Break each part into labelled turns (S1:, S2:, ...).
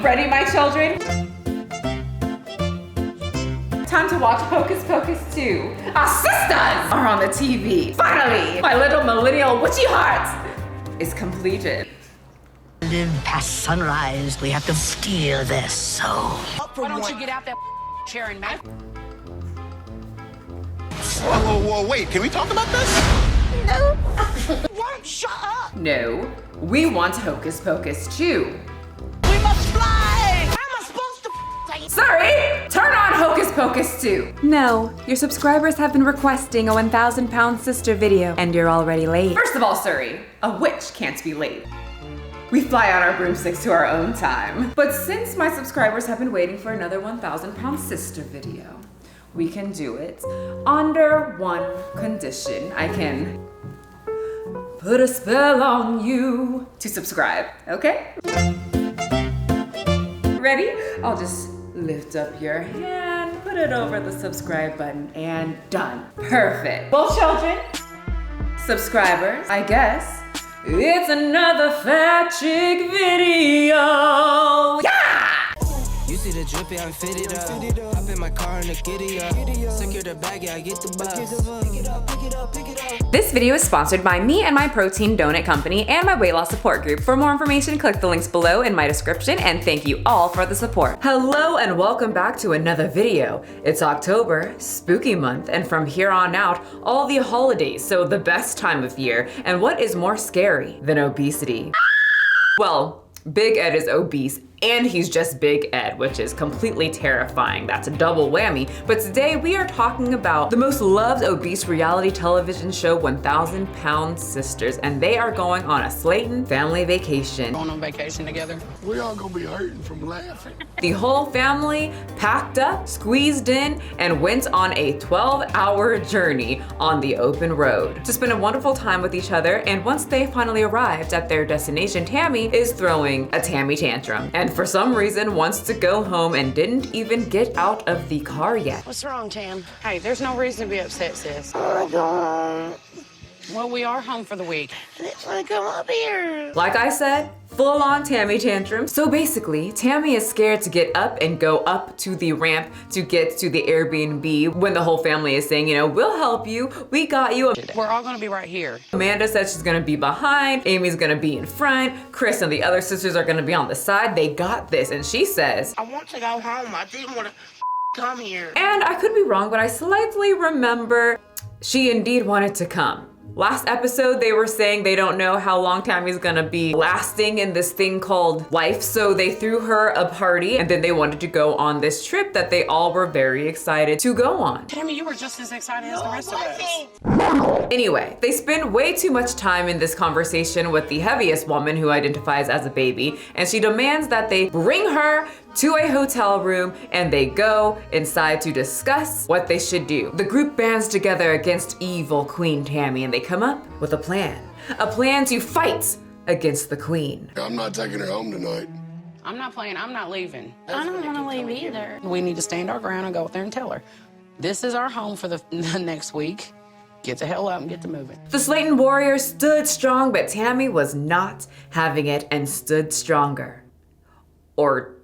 S1: Ready, my children? Time to watch Hocus Pocus 2. Our sisters are on the TV. Finally, my little millennial witchy heart is completed.
S2: Live past sunrise, we have to steal their soul.
S3: Why don't you get out that chair and make?
S4: Whoa, wait, can we talk about this?
S2: No. Won't shut up.
S1: No, we want Hocus Pocus 2.
S2: We must fly. How am I supposed to say?
S1: Sorry, turn on Hocus Pocus 2.
S5: No, your subscribers have been requesting a 1,000-pound sister video, and you're already late.
S1: First of all, Surrey, a witch can't be late. We fly on our broomsticks to our own time. But since my subscribers have been waiting for another 1,000-pound sister video, we can do it under one condition. I can put a spell on you to subscribe, okay? Ready? I'll just lift up your hand, put it over the subscribe button, and done. Perfect. Well, children, subscribers, I guess it's another fat chick video. Yeah!
S6: You see the drippy, I'm fitted up. Hop in my car and the giddy up. Secure the bag, yeah, I get the bus. Pick it up, pick it up, pick it up.
S5: This video is sponsored by me and my protein donut company and my weight loss support group. For more information, click the links below in my description, and thank you all for the support. Hello and welcome back to another video. It's October, spooky month, and from here on out, all the holidays, so the best time of year. And what is more scary than obesity? Well, Big Ed is obese, and he's just Big Ed, which is completely terrifying. That's a double whammy. But today we are talking about the most loved obese reality television show, 1,000 Pound Sisters, and they are going on a Slaton family vacation.
S3: Going on vacation together?
S4: We all gonna be hurting from laughing.
S1: The whole family packed up, squeezed in, and went on a 12-hour journey on the open road to spend a wonderful time with each other. And once they finally arrived at their destination, Tammy is throwing a Tammy Tantrum, and for some reason wants to go home and didn't even get out of the car yet.
S3: What's wrong, Tam? Hey, there's no reason to be upset, sis.
S2: I don't.
S3: Well, we are home for the week.
S2: I just want to come up here.
S1: Like I said, full on Tammy Tantrum. So basically, Tammy is scared to get up and go up to the ramp to get to the Airbnb when the whole family is saying, you know, we'll help you, we got you.
S3: We're all gonna be right here.
S1: Amanda says she's gonna be behind, Amy's gonna be in front, Chris and the other sisters are gonna be on the side. They got this. And she says,
S2: I want to go home. I didn't want to come here.
S1: and I could be wrong, but I slightly remember she indeed wanted to come. Last episode, they were saying they don't know how long Tammy's gonna be lasting in this thing called life, so they threw her a party, and then they wanted to go on this trip that they all were very excited to go on.
S3: Tammy, you were just as excited as the rest of us.
S1: Anyway, they spend way too much time in this conversation with the heaviest woman who identifies as a baby, and she demands that they bring her to a hotel room, and they go inside to discuss what they should do. The group bands together against evil Queen Tammy, and they come up with a plan to fight against the queen.
S4: I'm not taking her home tonight.
S3: I'm not playing, I'm not leaving.
S7: I don't want to leave either.
S3: We need to stand our ground and go up there and tell her. This is our home for the next week. Get the hell up and get to moving.
S1: The Slaton warriors stood strong, but Tammy was not having it and stood stronger. Or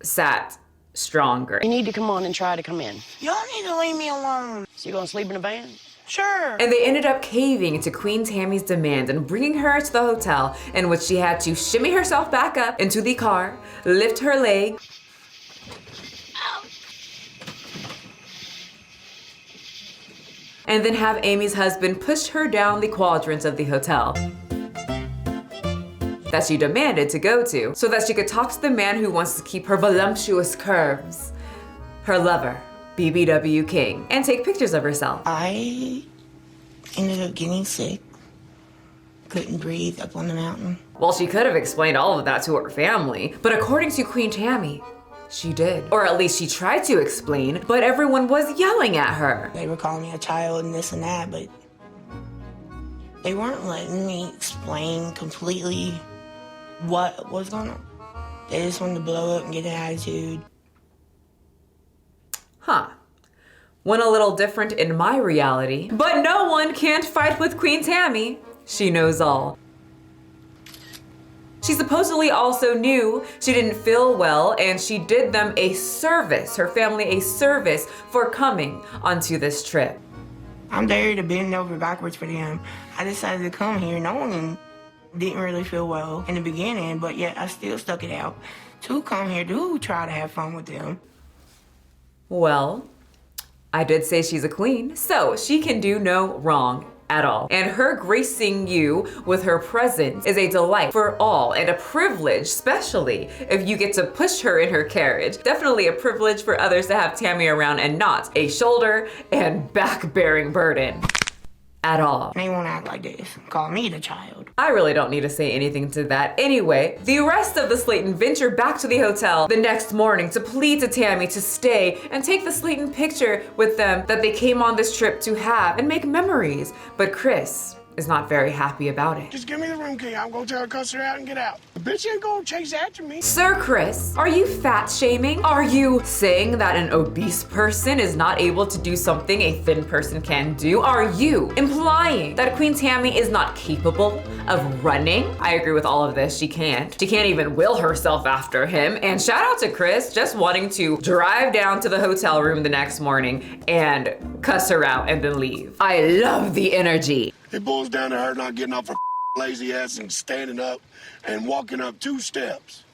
S1: sat stronger.
S7: You need to come on and try to come in.
S2: Y'all need to leave me alone.
S3: So you gonna sleep in a van?
S2: Sure.
S1: And they ended up caving to Queen Tammy's demands and bringing her to the hotel, in which she had to shimmy herself back up into the car, lift her leg, and then have Amy's husband push her down the quadrants of the hotel that she demanded to go to, so that she could talk to the man who wants to keep her voluptuous curves, her lover, BBW King, and take pictures of herself.
S2: I ended up getting sick. Couldn't breathe up on the mountain.
S1: Well, she could have explained all of that to her family, but according to Queen Tammy, she did. Or at least she tried to explain, but everyone was yelling at her.
S2: They were calling me a child and this and that, but they weren't letting me explain completely what was going on. They just wanted to blow up and get an attitude.
S1: Huh. Went a little different in my reality, but no one can't fight with Queen Tammy. She knows all. She supposedly also knew she didn't feel well, and she did them a service, her family a service, for coming onto this trip.
S2: I'm there to bend over backwards for them. I decided to come here knowing didn't really feel well in the beginning, but yet I still stuck it out to come here to try to have fun with them.
S1: Well, I did say she's a queen, so she can do no wrong at all. And her gracing you with her presence is a delight for all and a privilege, especially if you get to push her in her carriage. Definitely a privilege for others to have Tammy around and not a shoulder and back-bearing burden at all.
S2: They won't act like this. Call me the child.
S1: I really don't need to say anything to that. Anyway, the rest of the Slaton venture back to the hotel the next morning to plead to Tammy to stay and take the Slaton picture with them that they came on this trip to have and make memories. But Chris is not very happy about it.
S4: Just give me the room key. I'm gonna tell her to cuss her out and get out. The bitch ain't gonna chase after me.
S1: Sir Chris, are you fat shaming? Are you saying that an obese person is not able to do something a thin person can do? Are you implying that Queen Tammy is not capable of running? I agree with all of this. She can't. She can't even will herself after him. And shout out to Chris just wanting to drive down to the hotel room the next morning and cuss her out and then leave. I love the energy.
S4: It boils down to her not getting off her lazy ass and standing up and walking up 2 steps.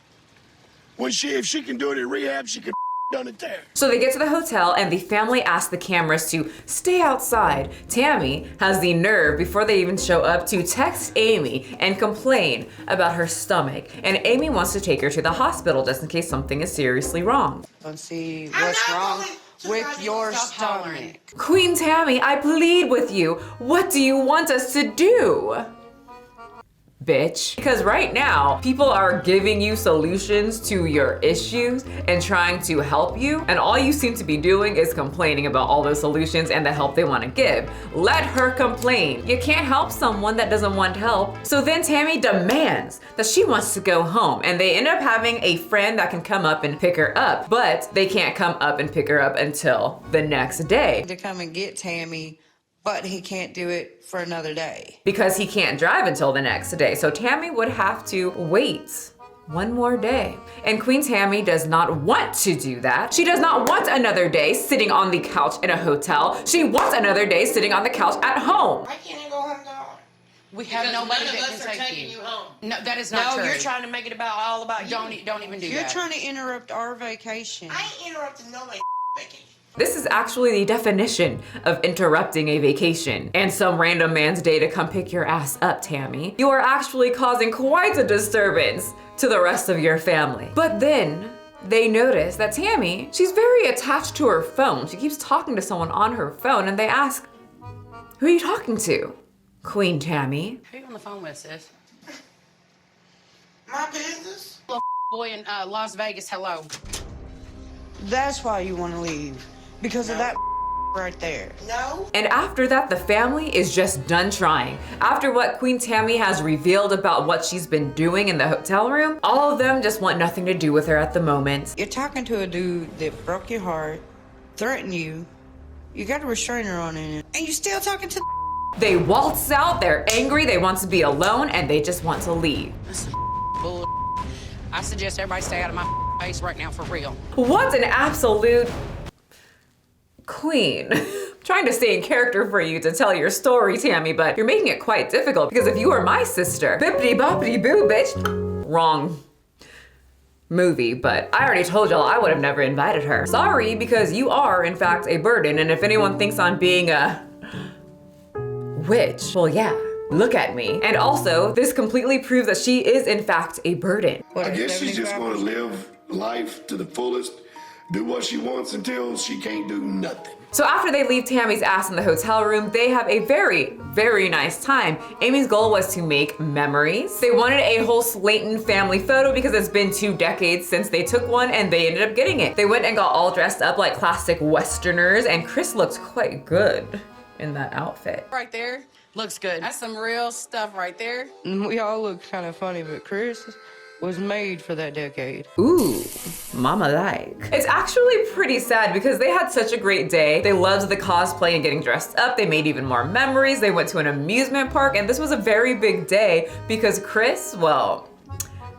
S4: If she can do it at rehab, she can done it there.
S1: So they get to the hotel and the family asks the cameras to stay outside. Tammy has the nerve before they even show up to text Amy and complain about her stomach. And Amy wants to take her to the hospital just in case something is seriously wrong.
S8: Let's see what's wrong with your stomach.
S1: Queen Tammy, I plead with you. What do you want us to do? Bitch. Because right now, people are giving you solutions to your issues and trying to help you, and all you seem to be doing is complaining about all those solutions and the help they want to give. Let her complain. You can't help someone that doesn't want help. So then Tammy demands that she wants to go home, and they end up having a friend that can come up and pick her up, but they can't come up and pick her up until the next day.
S8: To come and get Tammy, but he can't do it for another day.
S1: Because he can't drive until the next day. So Tammy would have to wait one more day. And Queen Tammy does not want to do that. She does not want another day sitting on the couch in a hotel. She wants another day sitting on the couch at home.
S2: Why can't I go home now?
S3: We have nobody that can take you. No, that is not true.
S7: No, you're trying to make it all about you.
S3: Don't even do
S8: You're
S3: that.
S8: trying to interrupt our vacation.
S2: I ain't interrupting nobody's vacation.
S1: This is actually the definition of interrupting a vacation and some random man's day to come pick your ass up, Tammy. You are actually causing quite a disturbance to the rest of your family. But then they notice that Tammy, she's very attached to her phone. She keeps talking to someone on her phone, and they ask, who are you talking to? Queen Tammy.
S3: Who you on the phone with, sis?
S2: My business?
S3: Little boy in Las Vegas, hello.
S8: That's why you want to leave. Because of that right there.
S2: No.
S1: And after that, the family is just done trying. After what Queen Tammy has revealed about what she's been doing in the hotel room, all of them just want nothing to do with her at the moment.
S8: You're talking to a dude that broke your heart, threatened you, you got a restrainer on it, and you still talking to
S1: They waltz out, they're angry, they want to be alone, and they just want to leave.
S3: That's bull. I suggest everybody stay out of my face right now for real.
S1: What an absolute queen. I'm trying to stay in character for you to tell your story, Tammy, but you're making it quite difficult because if you were my sister, bippity boppity boo, bitch. Wrong movie, but I already told y'all I would have never invited her. Sorry, because you are, in fact, a burden, and if anyone thinks I'm being a witch, well, yeah. Look at me. And also, this completely proves that she is, in fact, a burden.
S4: I guess she's just gonna live life to the fullest, do what she wants until she can't do nothing.
S1: So after they leave Tammy's ass in the hotel room, they have a very, very nice time. Amy's goal was to make memories. They wanted a whole Slaton family photo because it's been 2 decades since they took one, and they ended up getting it. They went and got all dressed up like classic Westerners, and Chris looked quite good in that outfit.
S3: Right there. Looks good. That's some real stuff right there.
S8: We all look kind of funny, but Chris was made for that decade.
S1: Ooh, mama like. It's actually pretty sad because they had such a great day. They loved the cosplay and getting dressed up. They made even more memories. They went to an amusement park, and this was a very big day because Chris, well,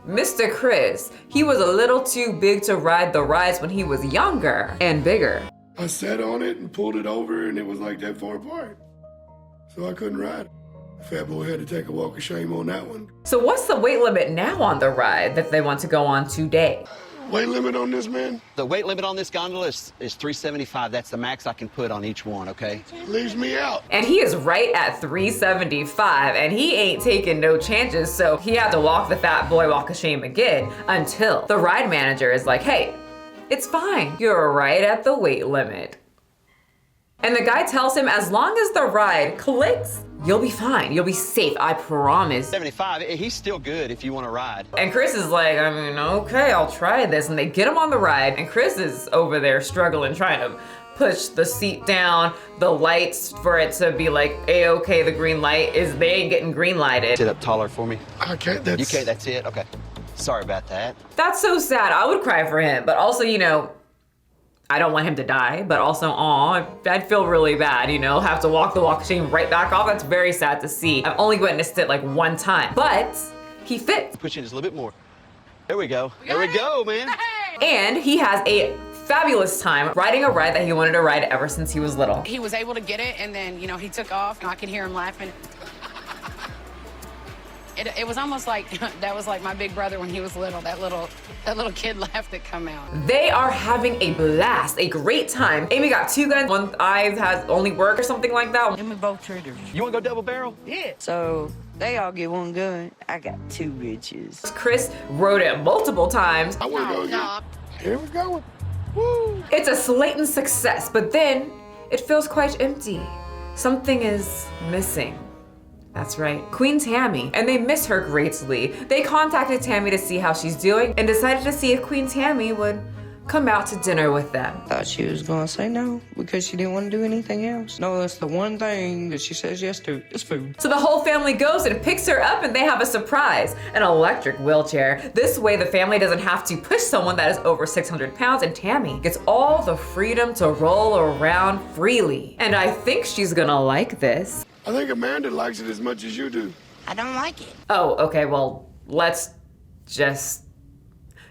S1: Mr. Chris, he was a little too big to ride the rides when he was younger and bigger.
S4: I sat on it and pulled it over, and it was like that far apart. So I couldn't ride it. Fat boy had to take a walk of shame on that one.
S1: So what's the weight limit now on the ride that they want to go on today?
S4: Weight limit on this, man?
S9: The weight limit on this gondola is 375. That's the max I can put on each one, okay?
S4: Leaves me out.
S1: And he is right at 375, and he ain't taking no chances, so he had to walk the fat boy walk of shame again until the ride manager is like, hey, it's fine. You're right at the weight limit. And the guy tells him as long as the ride clicks, you'll be fine. You'll be safe, I promise.
S9: 75, he's still good if you want to ride.
S1: And Chris is like, I mean, okay, I'll try this. And they get him on the ride, and Chris is over there struggling, trying to push the seat down, the lights for it to be like, A-okay, the green light is, they ain't getting green lighted.
S9: Sit up taller for me.
S4: I can't,
S9: You can't, that's it? Okay. Sorry about that.
S1: That's so sad. I would cry for him, but also, you know, I don't want him to die, but also, I'd feel really bad, you know, have to walk the walk of shame right back off. That's very sad to see. I've only witnessed it like one time, but he fits.
S9: Push in just a little bit more. There we go. There we go, man.
S1: And he has a fabulous time riding a ride that he wanted to ride ever since he was little.
S3: He was able to get it, and then, you know, he took off, and I could hear him laughing. It was almost like, that was like my big brother when he was little, that little kid laugh that come out.
S1: They are having a blast, a great time. Amy got 2 guns, one eye has only work or something like that.
S8: Give me both triggers.
S9: You want to go double barrel?
S8: Yeah. So they all get one gun. I got 2 bitches.
S1: Chris rode it multiple times.
S4: I want to go again. Here we go. Woo!
S1: It's a Slaton success, but then it feels quite empty. Something is missing. That's right, Queen Tammy, and they miss her greatly. They contacted Tammy to see how she's doing and decided to see if Queen Tammy would come out to dinner with them.
S8: Thought she was gonna say no because she didn't want to do anything else. No, that's the one thing that she says yes to, is food.
S1: So the whole family goes and picks her up, and they have a surprise, an electric wheelchair. This way the family doesn't have to push someone that is over 600 pounds, and Tammy gets all the freedom to roll around freely. And I think she's gonna like this.
S4: I think Amanda likes it as much as you do.
S2: I don't like it.
S1: Oh, okay, well, let's just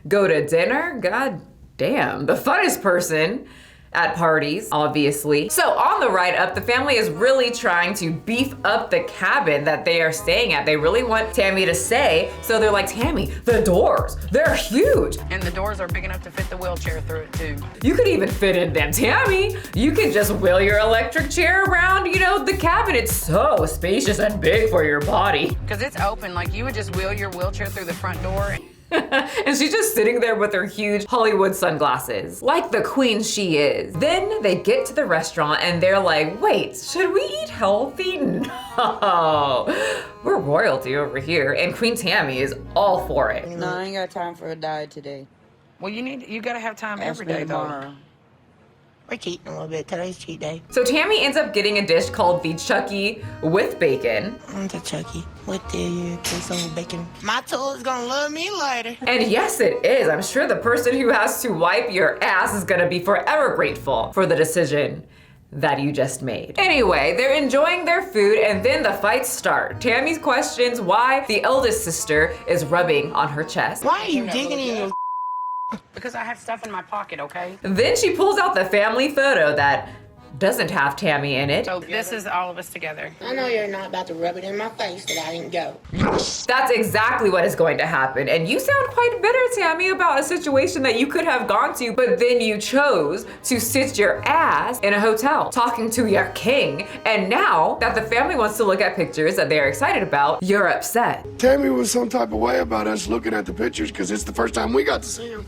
S1: go to dinner? God damn, the funnest person at parties, obviously. So on the ride up, the family is really trying to beef up the cabin that they are staying at. They really want Tammy to stay, so they're like, Tammy, the doors, they're huge.
S3: And the doors are big enough to fit the wheelchair through it, too.
S1: You could even fit in them, Tammy. You could just wheel your electric chair around, you know, the cabin. It's so spacious and big for your body.
S3: Because it's open, like you would just wheel your wheelchair through the front door.
S1: And she's just sitting there with her huge Hollywood sunglasses, like the queen she is. Then they get to the restaurant and they're like, wait, should we eat healthy? No, we're royalty over here. And Queen Tammy is all for it.
S8: No, I ain't got time for a diet today.
S3: Well, you gotta have time
S8: Ask
S3: every
S8: me
S3: day, though.
S8: tomorrow.
S2: We're cheating a little bit. Today's cheat day.
S1: So Tammy ends up getting a dish called the Chucky with bacon.
S2: I'm the Chucky with the queso bacon. My tool is gonna love me later.
S1: And yes, it is. I'm sure the person who has to wipe your ass is gonna be forever grateful for the decision that you just made. Anyway, they're enjoying their food and then the fights start. Tammy questions why the eldest sister is rubbing on her chest.
S2: Why are you digging in your
S3: Because I have stuff in my pocket, okay?
S1: Then she pulls out the family photo that doesn't have Tammy in it.
S3: So this is all of us together.
S2: I know you're not about to rub it in my face that I didn't go.
S1: That's exactly what is going to happen. And you sound quite bitter, Tammy, about a situation that you could have gone to, but then you chose to sit your ass in a hotel talking to your king. And now that the family wants to look at pictures that they're excited about, you're upset.
S4: Tammy was some type of way about us looking at the pictures because it's the first time we got to see him.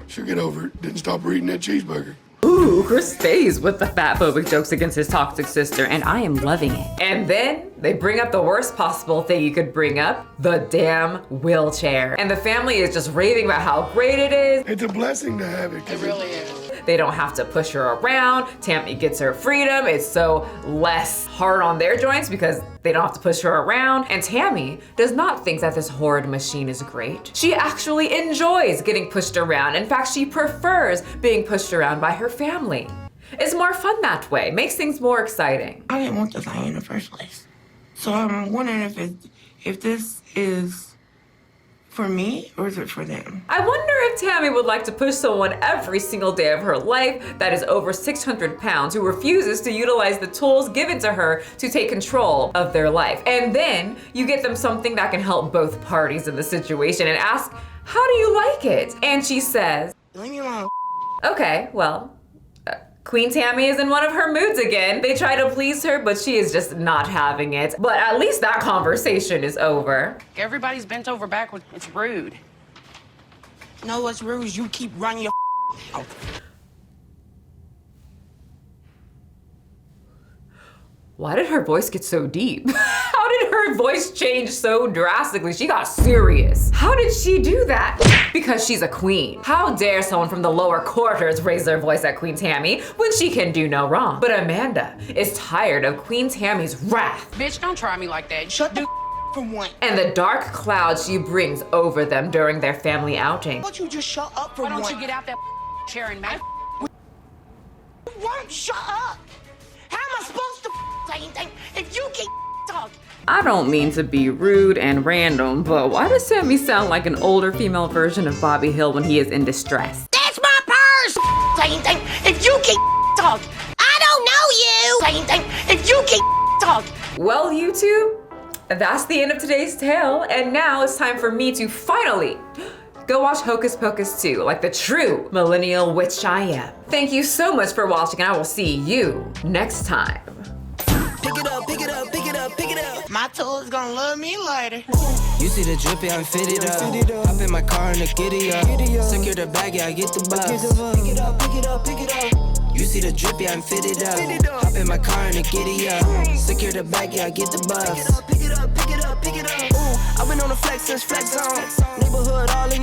S4: She'll get over it. Didn't stop reading that cheeseburger.
S1: Ooh, Chris stays with the fatphobic jokes against his toxic sister, and I am loving it. And then they bring up the worst possible thing you could bring up, the damn wheelchair. And the family is just raving about how great it is.
S4: It's a blessing to have it.
S3: It really is.
S1: They don't have to push her around. Tammy gets her freedom. It's so less hard on their joints because they don't have to push her around. And Tammy does not think that this horrid machine is great. She actually enjoys getting pushed around. In fact, she prefers being pushed around by her family. It's more fun that way, makes things more exciting.
S2: I didn't want this thing in the first place. So I'm wondering if this is For me, or is it for them?
S1: I wonder if Tammy would like to push someone every single day of her life that is over 600 pounds who refuses to utilize the tools given to her to take control of their life. And then you get them something that can help both parties in the situation and ask, how do you like it? And she says,
S2: Leave me alone.
S1: okay, well, Queen Tammy is in one of her moods again. They try to please her, but she is just not having it. But at least that conversation is over.
S3: Everybody's bent over backwards. It's rude.
S2: No, what's rude is you keep running your mouth.
S1: Why did her voice get so deep? How did her voice change so drastically? She got serious. How did she do that? Because she's a queen. How dare someone from the lower quarters raise their voice at Queen Tammy when she can do no wrong? But Amanda is tired of Queen Tammy's wrath.
S3: Bitch, don't try me like that.
S2: Shut the for one.
S1: And the dark cloud she brings over them during their family outing.
S2: Why don't you just shut up for
S3: Why
S2: one?
S3: don't you get out that chair and make?
S2: You won't shut up. How am I supposed to say anything if you keep talking?
S1: I don't mean to be rude and random, but why does Sammy sound like an older female version of Bobby Hill when he is in distress?
S2: That's my purse. Say anything if you keep talking. I don't know you. Say anything if you keep talking.
S1: Well, YouTube, that's the end of today's tale, and now it's time for me to finally go watch Hocus Pocus 2, like the true millennial witch I am. Thank you so much for watching, and I will see you next time.
S6: Pick it up, pick it up, pick it up, pick it up.
S2: My tool's gonna love me later.
S6: You see the drippy, I'm fitted up. Hop in my car and the giddy up. Secure the bag, yeah, I get the bus. Pick it up, pick it up, pick it up. You see the drippy, I'm fitted up. Hop in my car and the giddy up. Secure the bag, yeah, I get the bus. Pick it up, pick it up, pick it up, pick it up. Ooh, I've been on the flex since flex on. Neighborhood all in